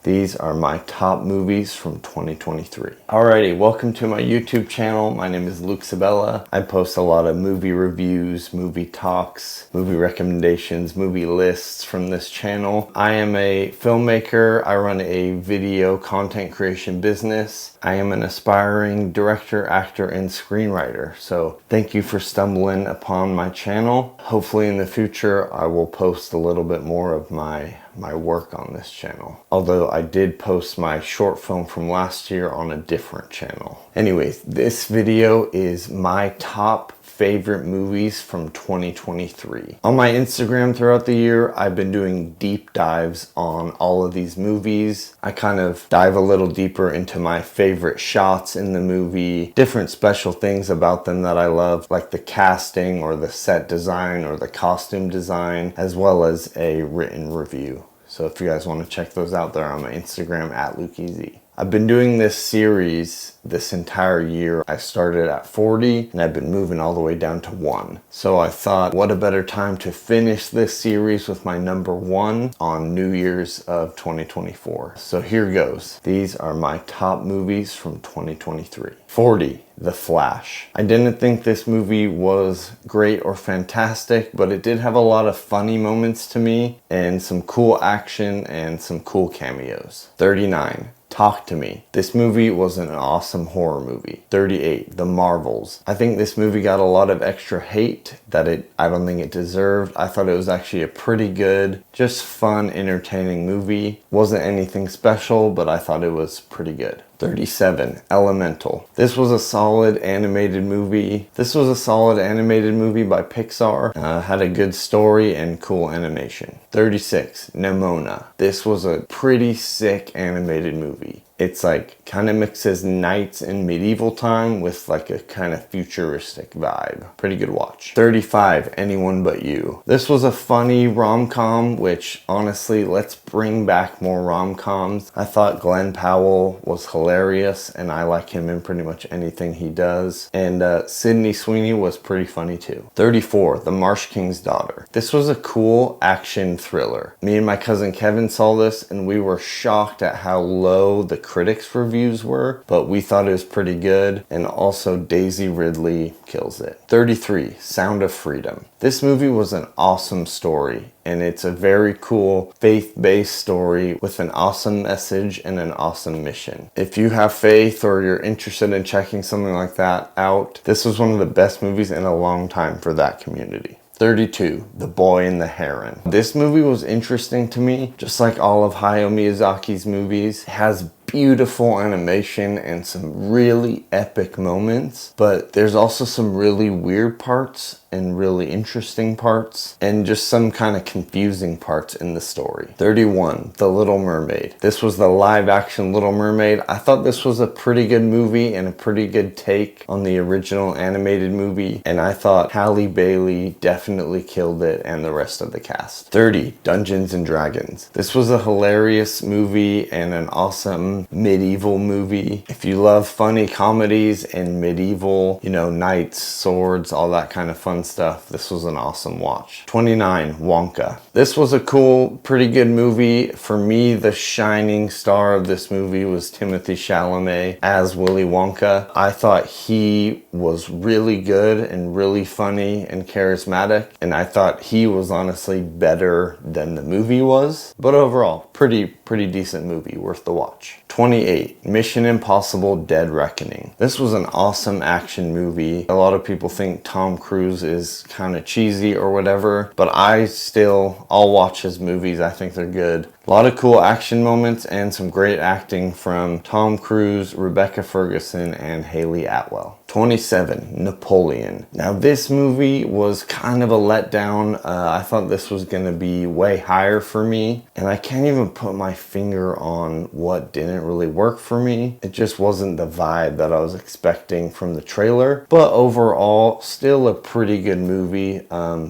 These are my top movies from 2023. Alrighty, welcome to my YouTube channel. My name is Luke Sabella. I post a lot of movie reviews, movie talks, movie recommendations, movie lists from this channel. I am a filmmaker. I run a video content creation business. I am an aspiring director, actor, and screenwriter. So thank you for stumbling upon my channel. Hopefully in the future, I will post a little bit more of my work on this channel. Although I did post my short film from last year on a different channel. Anyways, this video is my top favorite movies from 2023. On my Instagram throughout the year, I've been doing deep dives on all of these movies. I kind of dive a little deeper into my favorite shots in the movie, different special things about them that I love, like the casting or the set design or the costume design, as well as a written review. So if you guys want to check those out, they're on my Instagram at LukeEZ. I've been doing this series this entire year. I started at 40 and I've been moving all the way down to 1. So I thought, what a better time to finish this series with my number 1 on New Year's of 2024. So here goes. These are my top movies from 2023. 40. The Flash. I didn't think this movie was great or fantastic, but it did have a lot of funny moments to me and some cool action and some cool cameos. 39. Talk to Me. This movie was an awesome horror movie. 38. The Marvels. I think this movie got a lot of extra hate that I don't think it deserved. I thought it was actually a pretty good, just fun, entertaining movie. Wasn't anything special, but I thought it was pretty good. 37. Elemental. This was a solid animated movie. This was a solid animated movie by Pixar. Had a good story and cool animation. 36. Nimona. This was a pretty sick animated movie. It's like kind of mixes knights in medieval time with like a kind of futuristic vibe. Pretty good watch. 35. Anyone But You. This was a funny rom-com, which honestly, let's bring back more rom-coms. I thought Glenn Powell was hilarious and I like him in pretty much anything he does. And Sydney Sweeney was pretty funny too. 34. The Marsh King's Daughter. This was a cool action thriller. Me and my cousin Kevin saw this and we were shocked at how low the critics' reviews were, but we thought it was pretty good, and also Daisy Ridley kills it. 33. Sound of Freedom. This movie was an awesome story, and it's a very cool faith-based story with an awesome message and an awesome mission. If you have faith or you're interested in checking something like that out, this was one of the best movies in a long time for that community. 32. The Boy and the Heron. This movie was interesting to me, just like all of Hayao Miyazaki's movies. It has beautiful animation and some really epic moments, but there's also some really weird parts and really interesting parts and just some kind of confusing parts in the story. 31. The Little Mermaid. This was the live action Little Mermaid. I thought this was a pretty good movie and a pretty good take on the original animated movie, and I thought Halle Bailey definitely killed it and the rest of the cast. 30. Dungeons and Dragons. This was a hilarious movie and an awesome medieval movie. If you love funny comedies and medieval, knights, swords, all that kind of fun stuff, this was an awesome watch. 29. Wonka. This was a cool, pretty good movie. For me, the shining star of this movie was Timothée Chalamet as Willy Wonka. I thought he was really good and really funny and charismatic, and I thought he was honestly better than the movie was. But overall, pretty decent movie, worth the watch. 28. Mission Impossible Dead Reckoning. This was an awesome action movie. A lot of people think Tom Cruise is kind of cheesy or whatever, but I'll watch his movies. I think they're good. A lot of cool action moments and some great acting from Tom Cruise, Rebecca Ferguson, and Haley Atwell. 27. Napoleon. Now this movie was kind of a letdown. I thought this was going to be way higher for me, and I can't even put my finger on what didn't really work for me. It just wasn't the vibe that I was expecting from the trailer, but overall still a pretty good movie.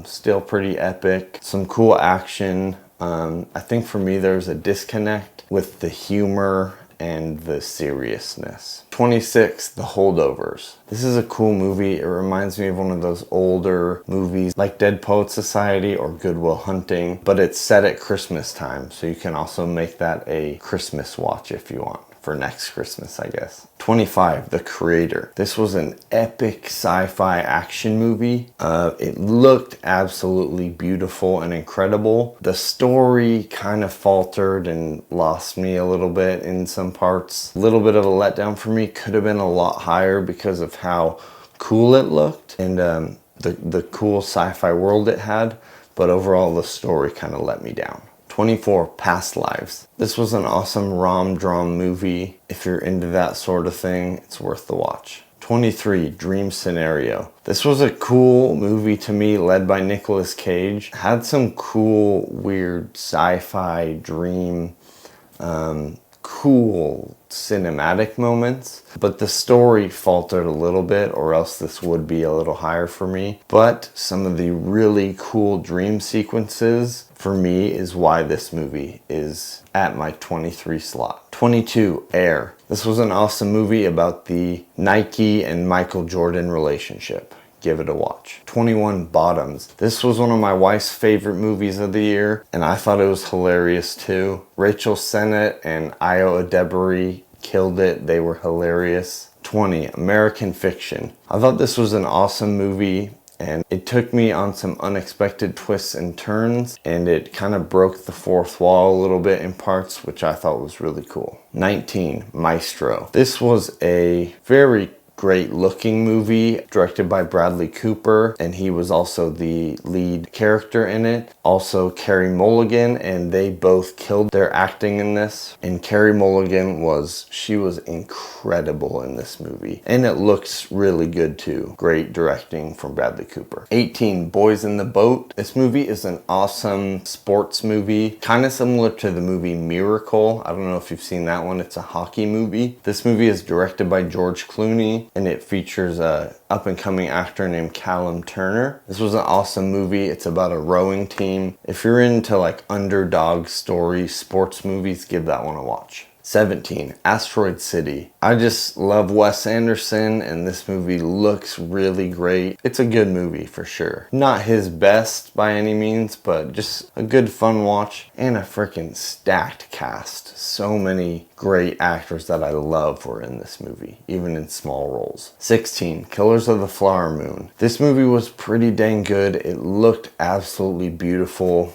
Still pretty epic. Some cool action. I think for me there's a disconnect with the humor and the seriousness. 26, The Holdovers. This is a cool movie. It reminds me of one of those older movies like Dead Poets Society or Good Will Hunting, but it's set at Christmas time, so you can also make that a Christmas watch if you want. For next Christmas, I guess. 25, The Creator. This was an epic sci-fi action movie. It looked absolutely beautiful and incredible. The story kind of faltered and lost me a little bit in some parts. A little bit of a letdown for me. Could have been a lot higher because of how cool it looked and the cool sci-fi world it had. But overall, the story kind of let me down. 24, Past Lives. This was an awesome rom-dram movie. If you're into that sort of thing, it's worth the watch. 23, Dream Scenario. This was a cool movie to me, led by Nicolas Cage. Had some cool, weird sci-fi dream, cool cinematic moments, but the story faltered a little bit, or else this would be a little higher for me. But some of the really cool dream sequences for me is why this movie is at my 23 slot. 22, Air. This was an awesome movie about the Nike and Michael Jordan relationship. Give it a watch. 21, Bottoms. This was one of my wife's favorite movies of the year, and I thought it was hilarious too. Rachel Sennett and Io Adebari killed it. They were hilarious. 20, American Fiction. I thought this was an awesome movie, and it took me on some unexpected twists and turns, and it kind of broke the fourth wall a little bit in parts, which I thought was really cool. 19, Maestro. This was a very great looking movie directed by Bradley Cooper, and he was also the lead character in it. Also Carey Mulligan, and they both killed their acting in this. And Carey Mulligan was incredible in this movie, and it looks really good too. Great directing from Bradley Cooper. 18, Boys in the Boat. This movie is an awesome sports movie, kind of similar to the movie Miracle. I don't know if you've seen that one. It's a hockey movie. This movie is directed by George Clooney, and it features a up-and-coming actor named Callum Turner. This was an awesome movie. It's about a rowing team. If you're into like underdog story sports movies, give that one a watch. 17, Asteroid City. I just love Wes Anderson, and this movie looks really great. It's a good movie for sure. Not his best by any means, but just a good fun watch, and a freaking stacked cast. So many great actors that I love were in this movie, even in small roles. 16, Killers of the Flower Moon. This movie was pretty dang good. It looked absolutely beautiful.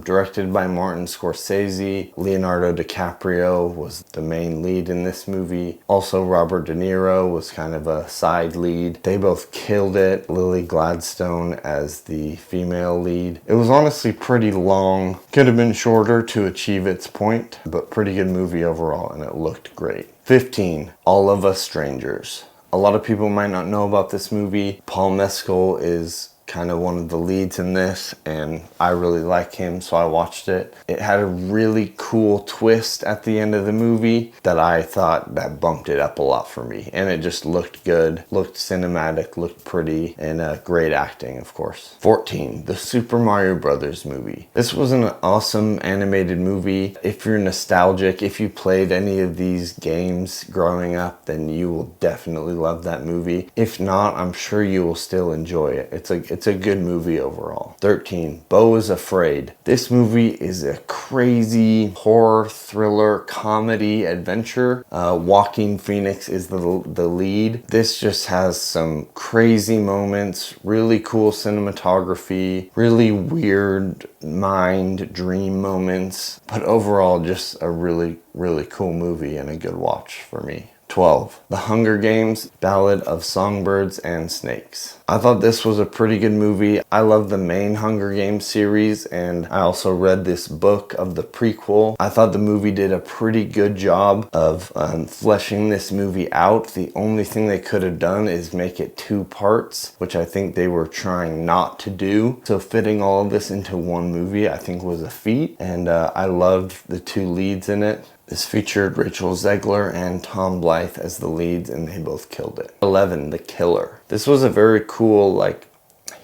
Directed by Martin Scorsese. Leonardo DiCaprio was the main lead in this movie. Also Robert De Niro was kind of a side lead. They both killed it. Lily Gladstone as the female lead. It was honestly pretty long. Could have been shorter to achieve its point, but pretty good movie overall, and it looked great. 15, All of Us Strangers. A lot of people might not know about this movie. Paul Mescal is kind of one of the leads in this, and I really like him, so I watched it. It had a really cool twist at the end of the movie that I thought that bumped it up a lot for me, and it just looked good, looked cinematic, looked pretty, and great acting, of course. 14, the Super Mario Brothers movie. This was an awesome animated movie. If you're nostalgic, if you played any of these games growing up, then you will definitely love that movie. If not, I'm sure you will still enjoy it. It's a good movie overall. 13, Beau is Afraid. This movie is a crazy horror, thriller, comedy, adventure. Joaquin Phoenix is the lead. This just has some crazy moments, really cool cinematography, really weird mind dream moments, but overall just a really, really cool movie and a good watch for me. 12, The Hunger Games, Ballad of Songbirds and Snakes. I thought this was a pretty good movie. I love the main Hunger Games series, and I also read this book of the prequel. I thought the movie did a pretty good job of fleshing this movie out. The only thing they could have done is make it 2 parts, which I think they were trying not to do. So fitting all of this into one movie, I think, was a feat, and I loved the 2 leads in it. This featured Rachel Zegler and Tom Blythe as the leads, and they both killed it. 11, The Killer. This was a very cool, like,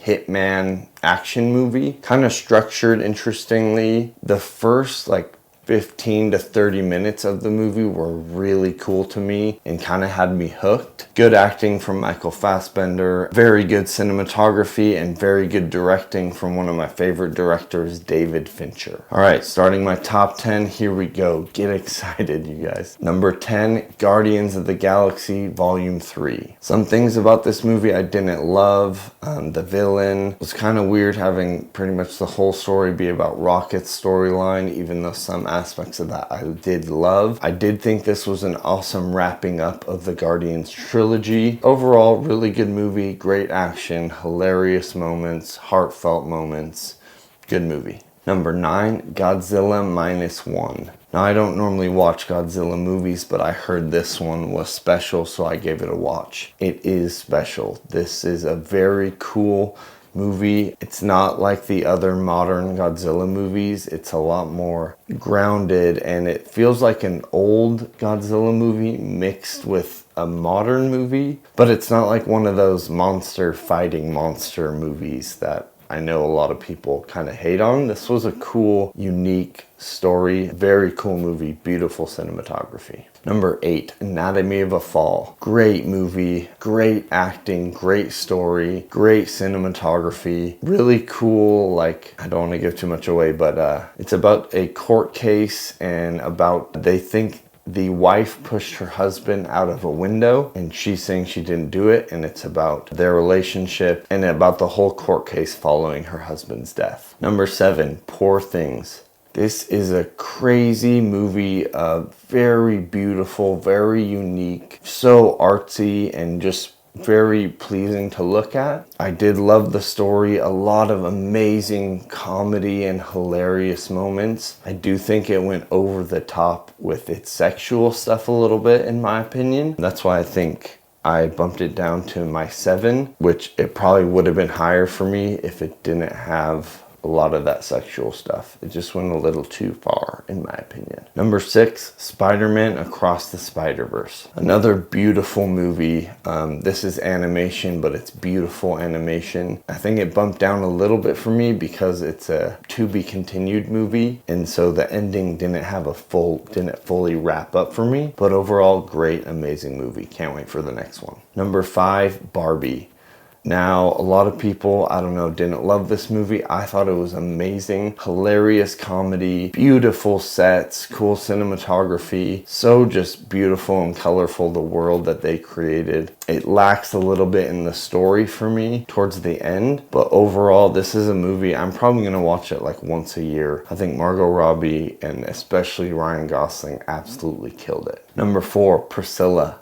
hitman action movie. Kind of structured interestingly. The first, like, 15 to 30 minutes of the movie were really cool to me and kind of had me hooked. Good acting from Michael Fassbender, very good cinematography, and very good directing from one of my favorite directors, David Fincher. All right, starting my top 10, here we go. Get excited, you guys. Number 10, Guardians of the Galaxy Volume 3. Some things about this movie I didn't love. The villain was kind of weird, having pretty much the whole story be about Rocket's storyline, even though some aspects of that I did love. I did think this was an awesome wrapping up of the Guardians trilogy. Overall, really good movie, great action, hilarious moments, heartfelt moments. Good movie. Number 9, Godzilla -1. Now, I don't normally watch Godzilla movies, but I heard this one was special, so I gave it a watch. It is special. This is a very cool movie. It's not like the other modern Godzilla movies. It's a lot more grounded, and it feels like an old Godzilla movie mixed with a modern movie, but it's not like one of those monster fighting monster movies that I know a lot of people kind of hate on. This was a cool, unique story. Very cool movie. Beautiful cinematography. Number 8, Anatomy of a Fall. Great movie. Great acting. Great story. Great cinematography. Really cool, like, I don't want to give too much away, but it's about a court case and about, they think the wife pushed her husband out of a window and she's saying she didn't do it, and it's about their relationship and about the whole court case following her husband's death. Number 7, Poor Things. This is a crazy movie, very beautiful, very unique, so artsy and just very pleasing to look at. I did love the story, a lot of amazing comedy and hilarious moments. I do think it went over the top with its sexual stuff a little bit, in my opinion. That's why I think I bumped it down to my 7, which it probably would have been higher for me if it didn't have a lot of that sexual stuff. It just went a little too far, in my opinion. Number 6, Spider-Man Across the Spider-Verse. Another beautiful movie. This is animation, but it's beautiful animation. I think it bumped down a little bit for me because it's a to-be-continued movie, and so the ending didn't fully wrap up for me. But overall, great, amazing movie. Can't wait for the next one. Number 5, Barbie. Now, a lot of people, I don't know, didn't love this movie. I thought it was amazing. Hilarious comedy, beautiful sets, cool cinematography. So just beautiful and colorful, the world that they created. It lacks a little bit in the story for me towards the end. But overall, this is a movie, I'm probably going to watch it like once a year. I think Margot Robbie and especially Ryan Gosling absolutely killed it. Number 4, Priscilla.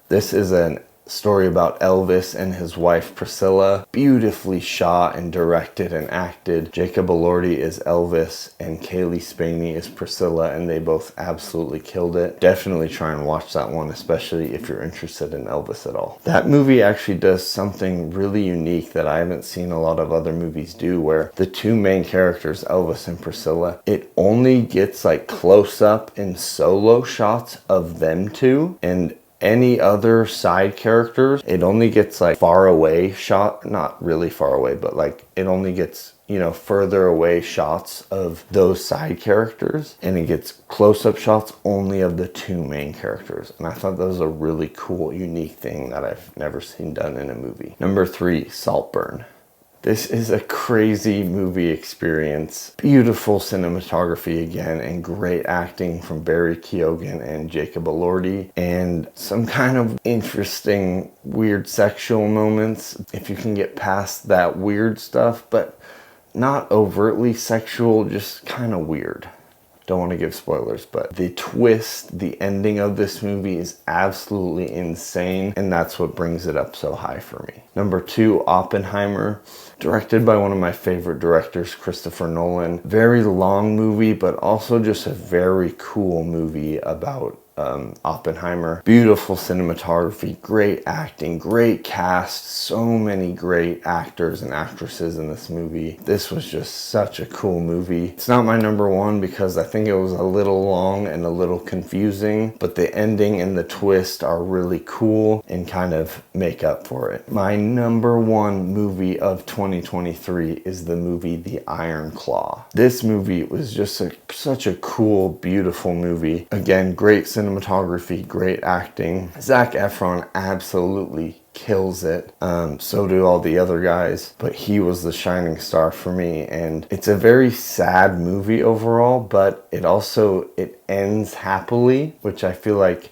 This is an story about Elvis and his wife Priscilla. Beautifully shot and directed and acted. Jacob Elordi is Elvis and Kaylee Spaney is Priscilla, and they both absolutely killed it. Definitely try and watch that one, especially if you're interested in Elvis at all. That movie actually does something really unique that I haven't seen a lot of other movies do, where the two main characters, Elvis and Priscilla, it only gets like close up and solo shots of them two, and any other side characters, it only gets like far away shot, not really far away, but like it only gets, you know, further away shots of those side characters, and it gets close-up shots only of the two main characters. And I thought that was a really cool, unique thing that I've never seen done in a movie. Number 3, Saltburn. This is a crazy movie experience. Beautiful cinematography again, and great acting from Barry Keoghan and Jacob Elordi, and some kind of interesting, weird sexual moments, if you can get past that weird stuff, but not overtly sexual, just kind of weird. Don't want to give spoilers, but the twist, the ending of this movie is absolutely insane, and that's what brings it up so high for me. Number 2, Oppenheimer, directed by one of my favorite directors, Christopher Nolan. Very long movie, but also just a very cool movie about Oppenheimer. Beautiful cinematography, great acting, great cast, so many great actors and actresses in this movie. This was just such a cool movie. It's not my number one because I think it was a little long and a little confusing, but the ending and the twist are really cool and kind of make up for it. My number one movie of 2023 is the movie The Iron Claw. This movie was just such a cool, beautiful movie. Again, great cinematography, great acting. Zac Efron absolutely kills it. So do all the other guys, but he was the shining star for me. And it's a very sad movie overall, but it ends happily, which I feel like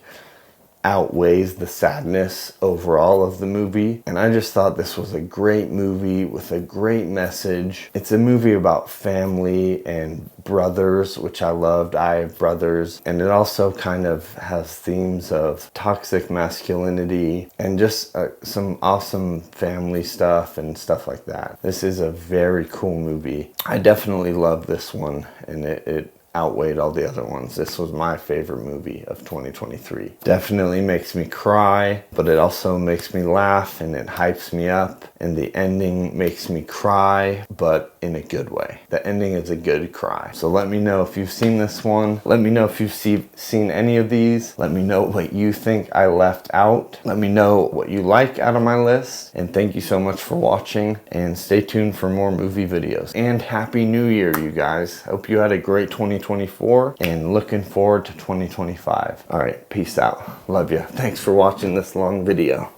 outweighs the sadness overall of the movie. And I just thought this was a great movie with a great message. It's a movie about family and brothers, which I loved. I have brothers. And it also kind of has themes of toxic masculinity and just some awesome family stuff and stuff like that. This is a very cool movie. I definitely love this one, and it outweighed all the other ones. This was my favorite movie of 2023. Definitely makes me cry, but it also makes me laugh and it hypes me up. And the ending makes me cry, but in a good way. The ending is a good cry. So let me know if you've seen this one. Let me know if you've seen any of these. Let me know what you think I left out. Let me know what you like out of my list. And thank you so much for watching, and stay tuned for more movie videos. And Happy New Year, you guys. Hope you had a great 2024 and looking forward to 2025. All right, peace out. Love you. Thanks for watching this long video.